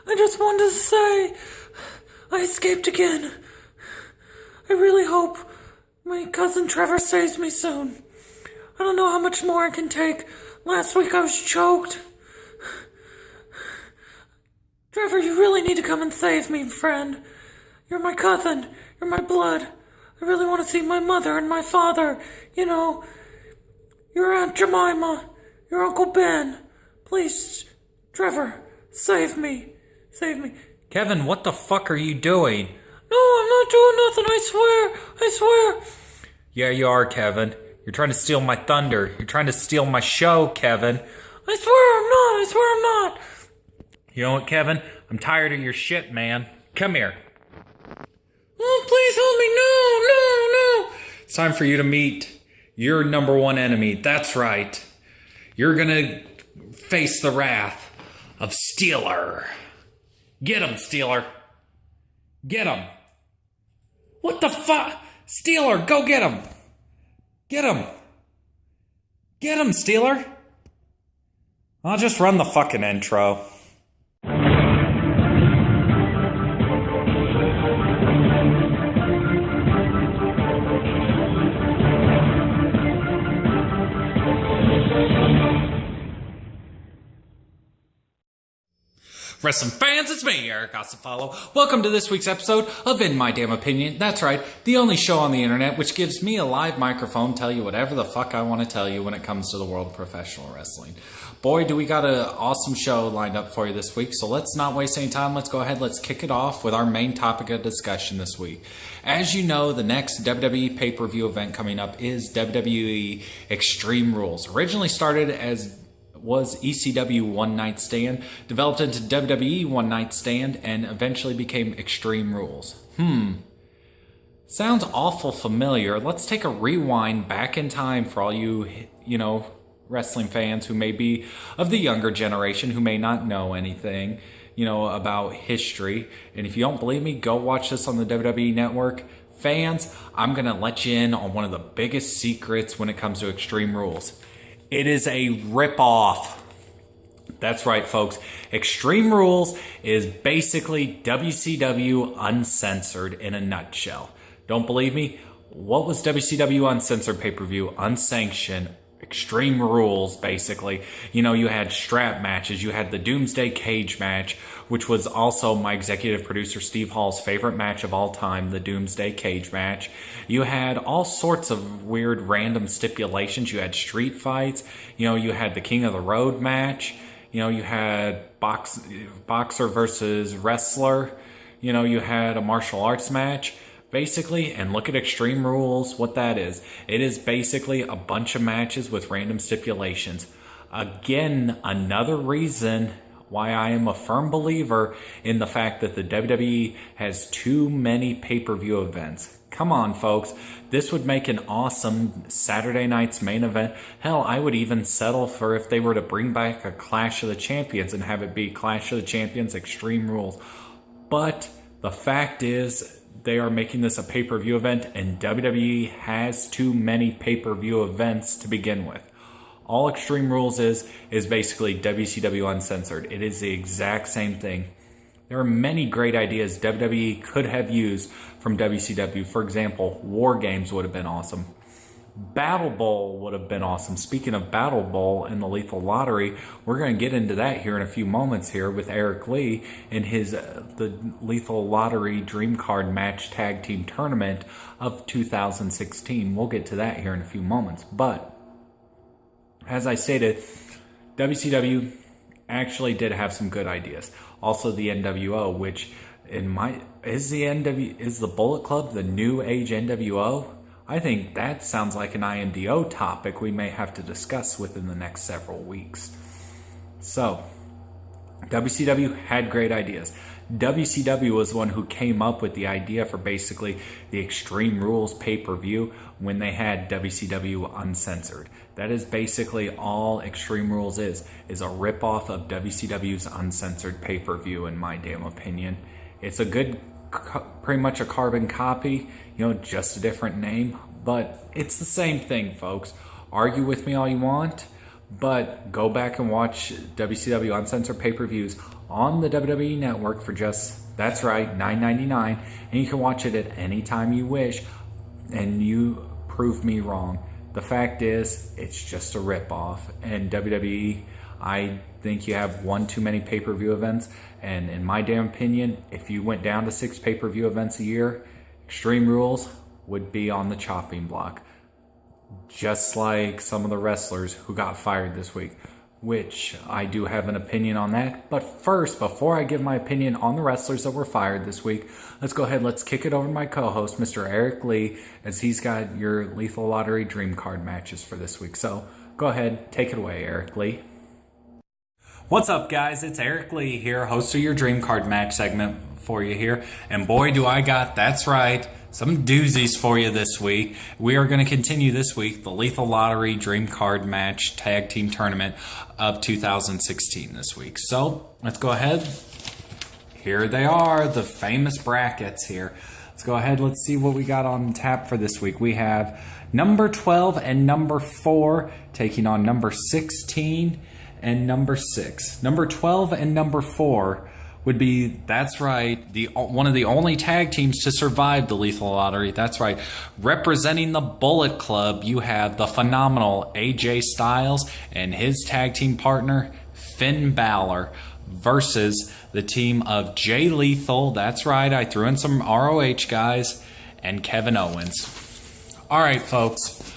I just wanted to say I escaped again. I really hope my cousin Trevor saves me soon. I don't know how much more I can take. Last week I was choked. Trevor, you really need to come and save me, friend. You're my cousin. You're my blood. I really want to see my mother and my father. You know, your Aunt Jemima, your Uncle Ben. Please, Trevor, save me. Save me. Kevin, what the fuck are you doing? No, I'm not doing nothing, I swear. I swear. Yeah, you are, Kevin. You're trying to steal my thunder. You're trying to steal my show, Kevin. I swear I'm not. I swear I'm not. You know what, Kevin? I'm tired of your shit, man. Come here. Oh, please help me. No, no, no. It's time for you to meet your number one enemy. That's right. You're gonna face the wrath of Steeler. Get him, Steeler. Get him. What the fuck? Steeler, go get him. Get him. Get him, Steeler. I'll just run the fucking intro. Wrestling fans, it's me, Eric Osafalo. Welcome to this week's episode of In My Damn Opinion. That's right, the only show on the internet which gives me a live microphone to tell you whatever the fuck I want to tell you when it comes to the world of professional wrestling. Boy, do we got an awesome show lined up for you this week, so let's not waste any time. Let's go ahead, let's kick it off with our main topic of discussion this week. As you know, the next WWE pay-per-view event coming up is WWE Extreme Rules. Originally started as was ECW One Night Stand, developed into WWE One Night Stand, and eventually became Extreme Rules. Sounds awful familiar. Let's take a rewind back in time for all you wrestling fans who may be of the younger generation who may not know anything, about history. And if you don't believe me, go watch this on the WWE Network. Fans, I'm going to let you in on one of the biggest secrets when it comes to Extreme Rules. It is a rip-off. That's right, folks. Extreme Rules is basically WCW Uncensored in a nutshell. Don't believe me? What was WCW Uncensored pay-per-view? Unsanctioned. Extreme Rules, basically. You had strap matches. You had the Doomsday Cage match, which was also my executive producer Steve Hall's favorite match of all time, the Doomsday Cage match. You had all sorts of weird random stipulations. You had street fights. You had the King of the Road match. You had boxer versus wrestler. You had a martial arts match. Basically, and look at Extreme Rules, what that is. It is basically a bunch of matches with random stipulations. Again, another reason why I am a firm believer in the fact that the WWE has too many pay-per-view events. Come on, folks. This would make an awesome Saturday night's main event. Hell, I would even settle for if they were to bring back a Clash of the Champions and have it be Clash of the Champions Extreme Rules. But the fact is, they are making this a pay-per-view event, and WWE has too many pay-per-view events to begin with. All Extreme Rules is basically WCW Uncensored. It is the exact same thing. There are many great ideas WWE could have used from WCW. For example, War Games would have been awesome. Battle Bowl would have been awesome. Speaking of Battle Bowl and the Lethal Lottery, we're going to get into that here in a few moments here with Eric Lee and his the Lethal Lottery Dream Card Match Tag Team Tournament of 2016. We'll get to that here in a few moments. But as I stated, WCW actually did have some good ideas. Also the NWO, which is the Bullet Club the new age NWO? I think that sounds like an IMDO topic we may have to discuss within the next several weeks. So, WCW had great ideas. WCW was the one who came up with the idea for basically the Extreme Rules pay-per-view when they had WCW Uncensored. That is basically all Extreme Rules is a rip-off of WCW's Uncensored pay-per-view in my damn opinion. It's a good, pretty much a carbon copy, just a different name, but it's the same thing, folks. Argue with me all you want, But go back and watch WCW Uncensored pay-per-views on the WWE Network for just, that's right, $9.99. And you can watch it at any time you wish. And you prove me wrong. The fact is, it's just a ripoff. And WWE, I think you have one too many pay-per-view events. And in my damn opinion, if you went down to 6 pay-per-view events a year, Extreme Rules would be on the chopping block. Just like some of the wrestlers who got fired this week, which I do have an opinion on that. But first, before I give my opinion on the wrestlers that were fired this week, let's go ahead, let's kick it over to my co-host, Mr. Eric Lee, as he's got your Lethal Lottery Dream Card matches for this week. So go ahead, take it away, Eric Lee. What's up, guys? It's Eric Lee here, host of your Dream Card match segment for you here. And boy, do I got, that's right, some doozies for you this week. We are going to continue this week the Lethal Lottery Dream Card Match Tag Team Tournament of 2016 this week. So let's go ahead. Here they are, the famous brackets here. Let's go ahead. Let's see what we got on tap for this week. We have number 12 and number 4 taking on number 16 and number 6. Number 12 and number 4 would be, that's right, one of the only tag teams to survive the Lethal Lottery. That's right. Representing the Bullet Club, you have the phenomenal AJ Styles and his tag team partner, Finn Balor, versus the team of Jay Lethal. That's right, I threw in some ROH guys, and Kevin Owens. All right, folks.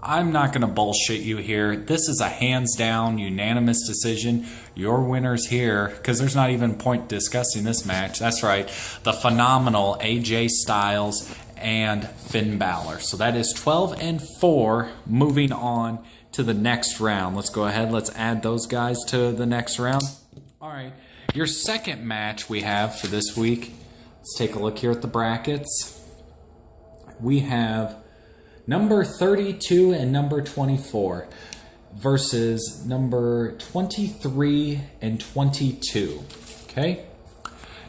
I'm not going to bullshit you here. This is a hands down, unanimous decision. Your winners here, because there's not even point discussing this match. That's right, the phenomenal AJ Styles and Finn Balor. So that is 12 and 4, moving on to the next round. Let's go ahead, let's add those guys to the next round. All right, your second match we have for this week. Let's take a look here at the brackets. We have number 32 and number 24 versus number 23 and 22. Okay?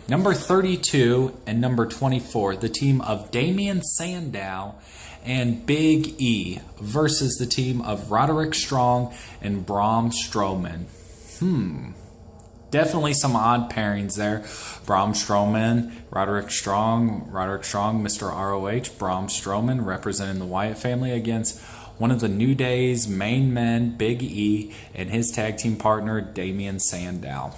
Number 32 and number 24, the team of Damien Sandow and Big E versus the team of Roderick Strong and Braun Strowman. Definitely some odd pairings there. Braun Strowman, Roderick Strong, Mr. ROH, Braun Strowman representing the Wyatt family against one of the New Day's main men, Big E, and his tag team partner, Damien Sandow.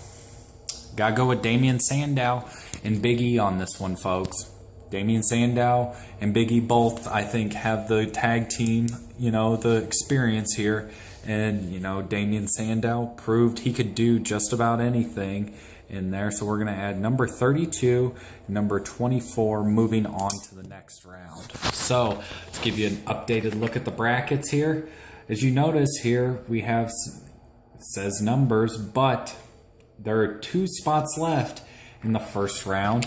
Gotta go with Damien Sandow and Big E on this one, folks. Damien Sandow and Big E both, I think, have the tag team, the experience here. And, Damien Sandow proved he could do just about anything in there. So we're going to add number 32 and number 24 moving on to the next round. So let's give you an updated look at the brackets here. As you notice here, we have, it says numbers, but there are 2 spots left in the first round.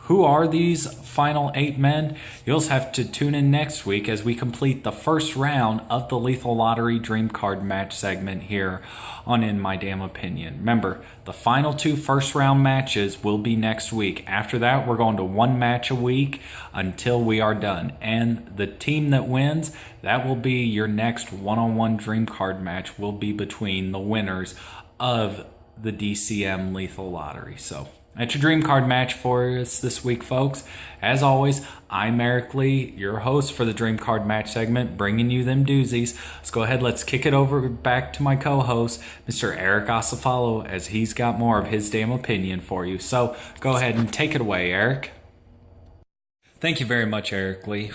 Who are these final 8 men? You'll have to tune in next week as we complete the first round of the Lethal Lottery Dream Card match segment here on In My Damn Opinion. Remember, the final 2 first round matches will be next week. After that, we're going to 1 match a week until we are done. And the team that wins, that will be your next one-on-one Dream Card match, will be between the winners of the DCM Lethal Lottery. So that's your Dream Card match for us this week, folks. As always, I'm Eric Lee, your host for the Dream Card match segment, bringing you them doozies. Let's go ahead, let's kick it over back to my co-host, Mr. Eric Osafalo, as he's got more of his damn opinion for you. So go ahead and take it away, Eric. Thank you very much, Eric Lee.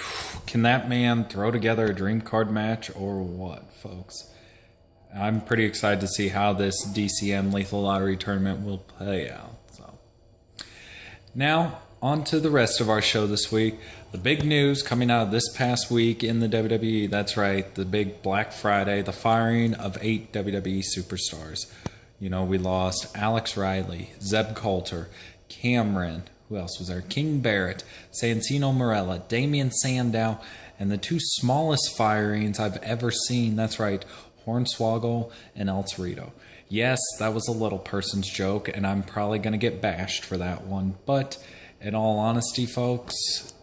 Can that man throw together a Dream Card match or what, folks? I'm pretty excited to see how this DCM Lethal Lottery tournament will play out. Now, on to the rest of our show this week. The big news coming out of this past week in the WWE, that's right, the big Black Friday, the firing of 8 WWE superstars. We lost Alex Riley, Zeb Coulter, Cameron, who else was there? King Barrett, Santino Marella, Damien Sandow, and the 2 smallest firings I've ever seen, that's right, Hornswoggle and El Torito. Yes, that was a little person's joke, and I'm probably going to get bashed for that one. But in all honesty, folks,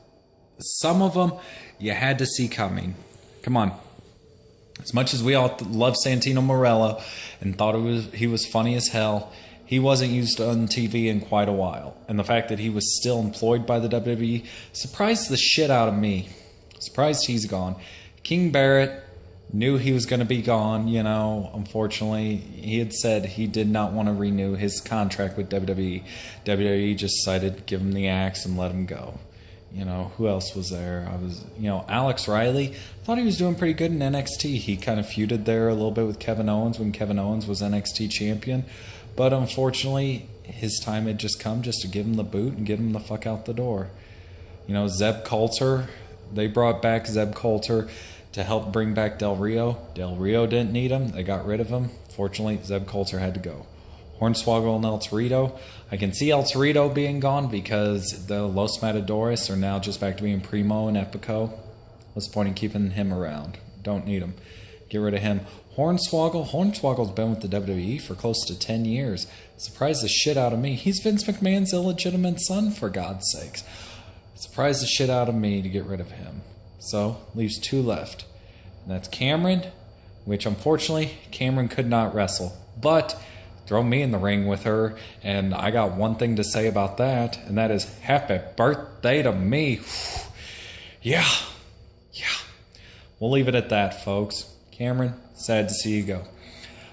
some of them you had to see coming. Come on. As much as we all loved Santino Morello and thought he was funny as hell, he wasn't used on TV in quite a while. And the fact that he was still employed by the WWE surprised the shit out of me. Surprised he's gone. King Barrett knew he was going to be gone, you know. Unfortunately, he had said he did not want to renew his contract with WWE. WWE just decided to give him the axe and let him go. You know, who else was there? Alex Riley. Thought he was doing pretty good in NXT. He kind of feuded there a little bit with Kevin Owens when Kevin Owens was NXT champion. But unfortunately, his time had just come just to give him the boot and get him the fuck out the door. You know, Zeb Coulter. They brought back Zeb Coulter to help bring back Del Rio. Del Rio didn't need him. They got rid of him. Fortunately, Zeb Coulter had to go. Hornswoggle and El Torito. I can see El Torito being gone because the Los Matadores are now just back to being Primo and Epico. What's the point in keeping him around? Don't need him. Get rid of him. Hornswoggle's been with the WWE for close to 10 years. Surprised the shit out of me. He's Vince McMahon's illegitimate son, for God's sakes. Surprised the shit out of me to get rid of him. So, leaves 2 left. And that's Cameron, which unfortunately, Cameron could not wrestle. But throw me in the ring with her, and I got one thing to say about that, and that is happy birthday to me. Yeah. We'll leave it at that, folks. Cameron, sad to see you go.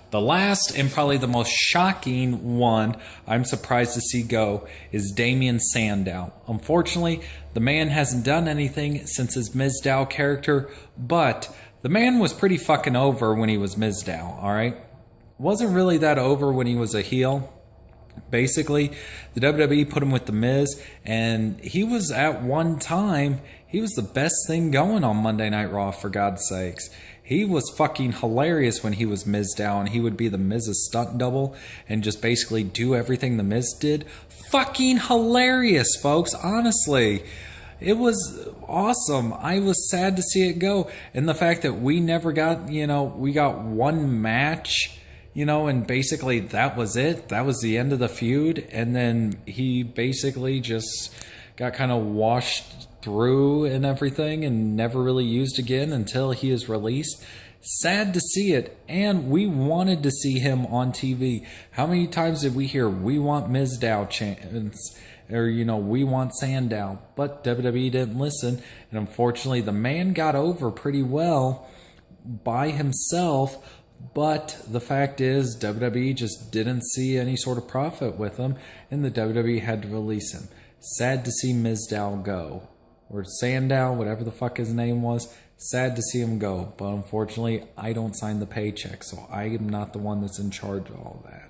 The last and probably the most shocking one I'm surprised to see go is Damien Sandow. Unfortunately, the man hasn't done anything since his Mizdow character, but the man was pretty fucking over when he was Mizdow, alright? Wasn't really that over when he was a heel. Basically, the WWE put him with The Miz, and he was at one time, he was the best thing going on Monday Night Raw, for God's sakes. He was fucking hilarious when he was Mizdow, and he would be the Miz's stunt double and just basically do everything the Miz did. Fucking hilarious, folks, honestly. It was awesome. I was sad to see it go. And the fact that we never got, we got one match, and basically that was it. That was the end of the feud. And then he basically just got kind of washed through and everything and never really used again until he is released. Sad to see it. And we wanted to see him on TV. How many times did we hear, we want Mizdow chants? Or, we want Sandow. But WWE didn't listen. And unfortunately, the man got over pretty well by himself. But the fact is, WWE just didn't see any sort of profit with him. And the WWE had to release him. Sad to see Mizdow go. Or Sandow, whatever the fuck his name was. Sad to see him go. But unfortunately, I don't sign the paycheck. So I am not the one that's in charge of all that.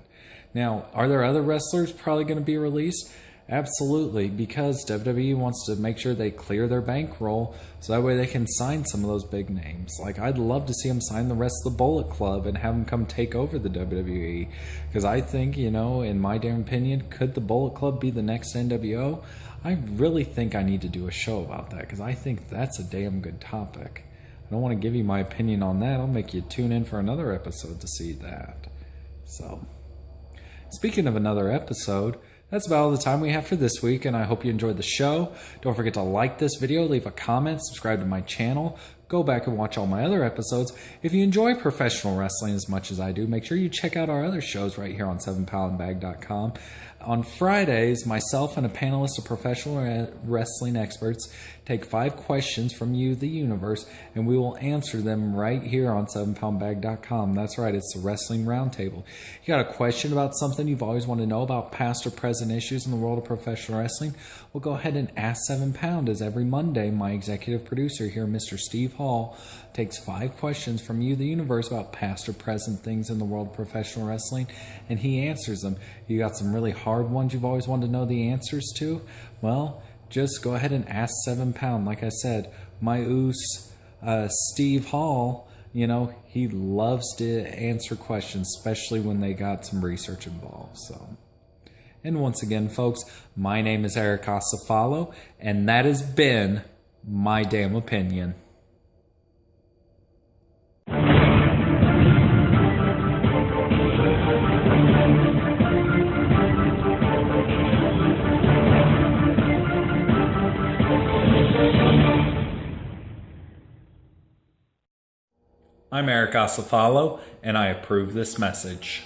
Now, are there other wrestlers probably going to be released? Absolutely, because WWE wants to make sure they clear their bankroll so that way they can sign some of those big names. Like, I'd love to see them sign the rest of the Bullet Club and have them come take over the WWE. Because I think, in my damn opinion, could the Bullet Club be the next NWO? I really think I need to do a show about that because I think that's a damn good topic. I don't want to give you my opinion on that. I'll make you tune in for another episode to see that. So, speaking of another episode, that's about all the time we have for this week, and I hope you enjoyed the show. Don't forget to like this video, leave a comment, subscribe to my channel, go back and watch all my other episodes. If you enjoy professional wrestling as much as I do, make sure you check out our other shows right here on 7poundbag.com. On Fridays, myself and a panelist of professional wrestling experts take 5 questions from you, the universe, and we will answer them right here on 7poundbag.com. That's right, it's the Wrestling Roundtable. You got a question about something you've always wanted to know about past or present issues in the world of professional wrestling? Well, go ahead and ask 7 Pound, as every Monday, my executive producer here, Mr. Steve Hall, takes 5 questions from you, the universe, about past or present things in the world of professional wrestling, and he answers them. You got some really hard ones you've always wanted to know the answers to? Well, just go ahead and ask 7 Pound. Like I said, my oos, Steve Hall, he loves to answer questions, especially when they got some research involved. So, and once again, folks, my name is Eric Acefalo, and that has been my damn opinion. I'm Eric Asafalo, and I approve this message.